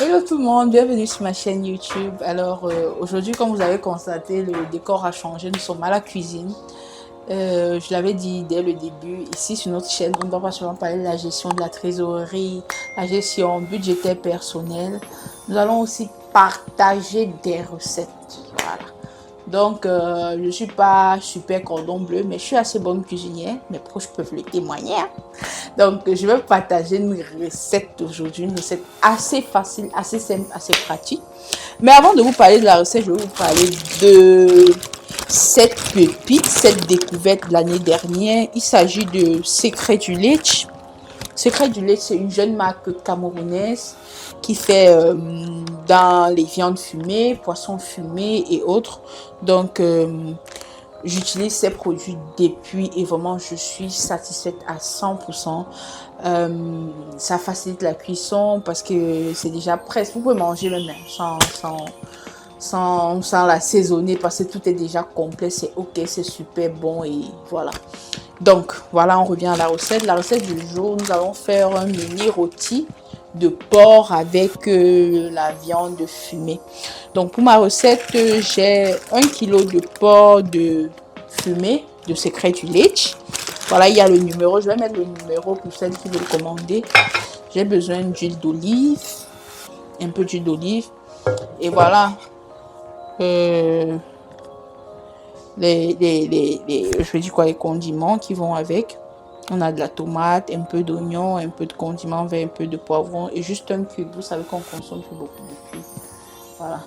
Hello tout le monde, bienvenue sur ma chaîne YouTube. Alors aujourd'hui, comme vous avez constaté, le décor a changé. Nous sommes à la cuisine. Je l'avais dit dès le début, ici sur notre chaîne, on ne va pas seulement parler de la gestion de la trésorerie, la gestion budgétaire personnelle. Nous allons aussi partager des recettes. Voilà. Donc, je ne suis pas super cordon bleu, mais je suis assez bonne cuisinière. Mes proches peuvent le témoigner, hein. Donc, je vais partager une recette aujourd'hui, une recette assez facile, assez simple, assez pratique. Mais avant de vous parler de la recette, je vais vous parler de cette pépite, cette découverte de l'année dernière. Il s'agit de Secret du Lait. Secret du Lait, c'est une jeune marque camerounaise qui fait dans les viandes fumées, poissons fumés et autres. Donc, j'utilise ces produits depuis et vraiment je suis satisfaite à 100%. Ça facilite la cuisson parce que c'est déjà presque, vous pouvez manger même sans l'assaisonner parce que tout est déjà complet, c'est ok, c'est super bon et voilà. Donc voilà, on revient à la recette. La recette du jour, nous allons faire un mini rôti de porc avec la viande fumée. Donc pour ma recette, j'ai 1 kg de porc de fumée de Secret du Lait. Voilà, il y a le numéro. Je vais mettre le numéro pour celles qui veulent commander. J'ai besoin d'huile d'olive, un peu d'huile d'olive. Et voilà, euh, je vais dire quoi, les condiments qui vont avec. On a de la tomate, un peu d'oignon, un peu de condiments verts, un peu de poivron et juste un cube. Vous savez qu'on consomme beaucoup de cubes. Voilà.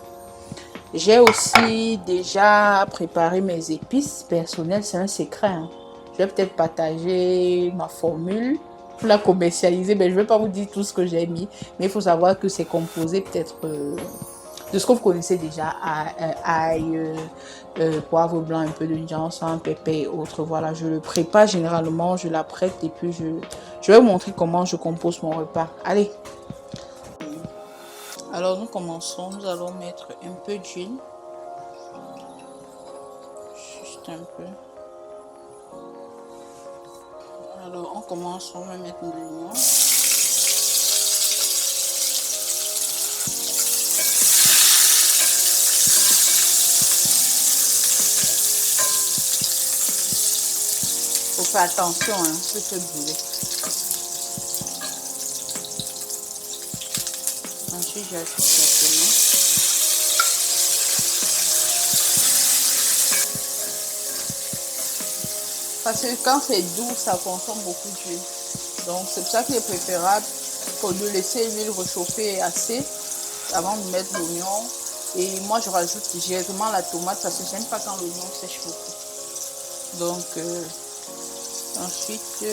J'ai aussi déjà préparé mes épices personnelles. C'est un secret, hein. Je vais peut-être partager ma formule pour la commercialiser. Mais je ne vais pas vous dire tout ce que j'ai mis. Mais il faut savoir que c'est composé peut-être de ce que vous connaissez déjà, ail, poivre blanc, un peu de ginseng, pépé et autres. Voilà, je le prépare généralement, je l'apprête et puis je vais vous montrer comment je compose mon repas. Allez, alors nous commençons. Nous allons mettre un peu d'huile, juste un peu. Alors on commence, on va mettre l'oignon. Faut faire attention, hein, ça peut brûler. Ensuite, j'ajoute la tomate. Parce que quand c'est doux, ça consomme beaucoup d'huile. Donc c'est pour ça qu'il est préférable de laisser l'huile réchauffer assez avant de mettre l'oignon. Et moi je rajoute directement la tomate parce que j'aime pas quand l'oignon sèche beaucoup. Donc ensuite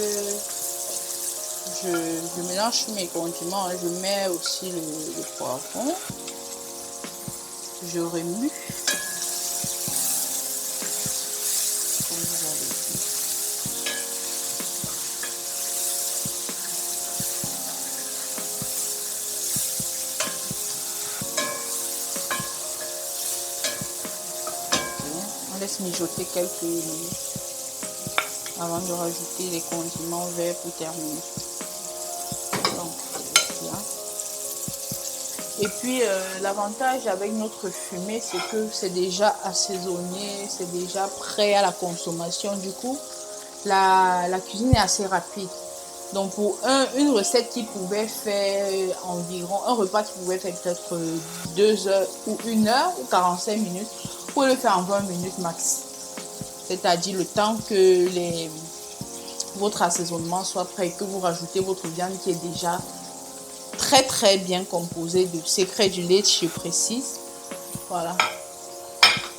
je mélange mes condiments. Je mets aussi le poivron. Je remue. Comme vous avez vu. On laisse mijoter quelques minutes avant de rajouter les condiments verts pour terminer. Donc, là. Et puis, l'avantage avec notre fumée, c'est que c'est déjà assaisonné, c'est déjà prêt à la consommation. Du coup, la cuisine est assez rapide. Donc, pour une recette qui pouvait faire environ, un repas qui pouvait faire peut-être 2 heures ou 1 heure ou 45 minutes, vous pouvez le faire en 20 minutes max. C'est-à-dire le temps que votre assaisonnement soit prêt et que vous rajoutez votre viande qui est déjà très bien composée de Secret du Lait, je précise. Voilà.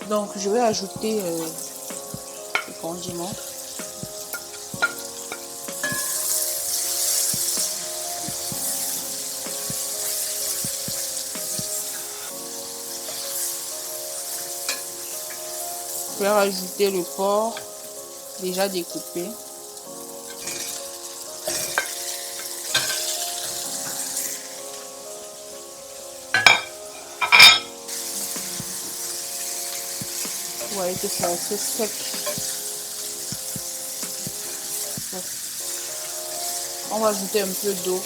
Donc je vais ajouter les condiments. Je vais rajouter le porc déjà découpé. Vous voyez que c'est assez sec. On va ajouter un peu d'eau.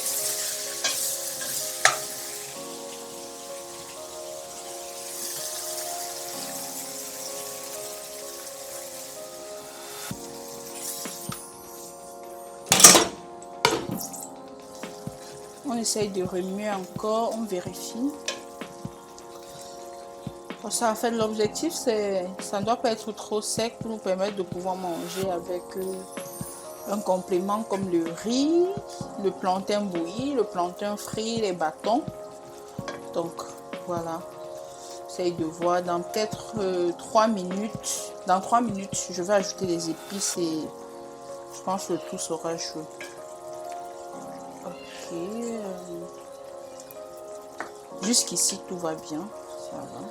essaye de remuer encore, on vérifie. Ça, en fait, l'objectif, ça ne doit pas être trop sec pour nous permettre de pouvoir manger avec un complément comme le riz, le plantain bouilli, le plantain frit, les bâtons. Donc, voilà. J'essaye de voir dans peut-être 3 minutes. Dans 3 minutes, je vais ajouter les épices et je pense que le tout sera chaud. Ok. Jusqu'ici, tout va bien. Ça va.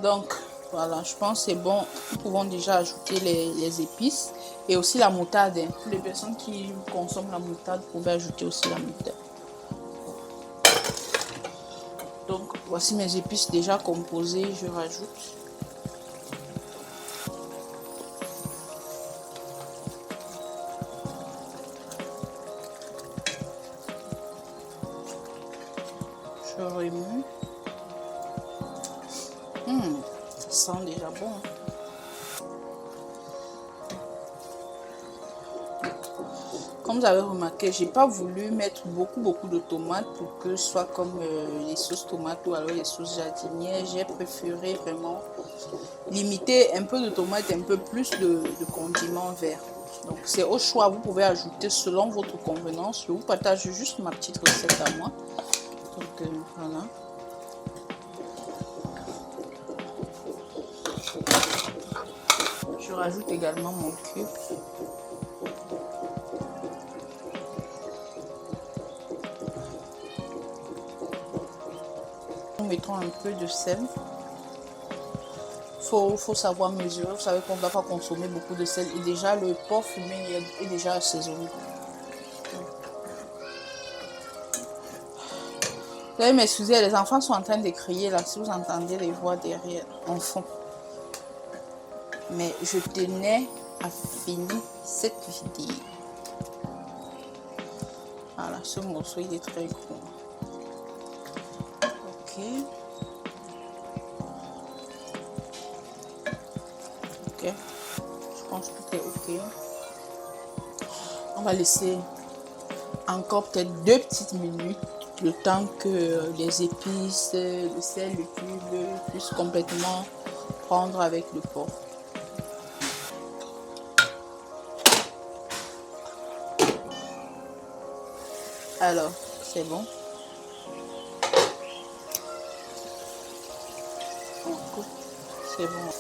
Donc, voilà, je pense que c'est bon. Nous pouvons déjà ajouter les épices et aussi la moutarde. Pour les personnes qui consomment la moutarde, vous pouvez ajouter aussi la moutarde. Donc, voici mes épices déjà composées. Je rajoute. Je remue. Ça sent déjà bon. Comme vous avez remarqué, j'ai pas voulu mettre beaucoup de tomates pour que ce soit comme les sauces tomates ou alors les sauces jardinières. J'ai préféré vraiment limiter un peu de tomates, un peu plus de condiments verts. Donc c'est au choix, vous pouvez ajouter selon votre convenance. Je vous partage juste ma petite recette à moi. Donc voilà. Je rajoute également mon cube. Nous mettons un peu de sel. Faut savoir mesurer. Vous savez qu'on ne doit pas consommer beaucoup de sel. Et déjà, le porc fumé est déjà assaisonné. Vous allez m'excuser, les enfants sont en train de crier là. Si vous entendez les voix derrière, en fond. Mais je tenais à finir cette vidéo. Voilà, ce morceau il est très gros. Ok. Ok. Je pense que tout est ok. On va laisser encore peut-être 2 petites minutes. Le temps que les épices, le sel, le cube puissent complètement prendre avec le porc. Alors, c'est bon. C'est bon.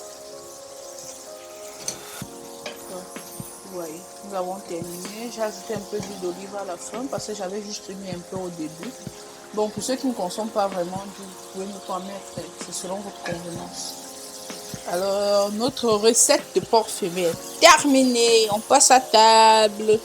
Vous voyez, nous avons terminé. J'ai ajouté un peu d'huile d'olive à la fin parce que j'avais juste mis un peu au début. Bon, pour ceux qui ne consomment pas vraiment d'huile, vous pouvez ne pas mettre, c'est selon votre convenance. Alors, notre recette de porc fumé est terminée. On passe à table.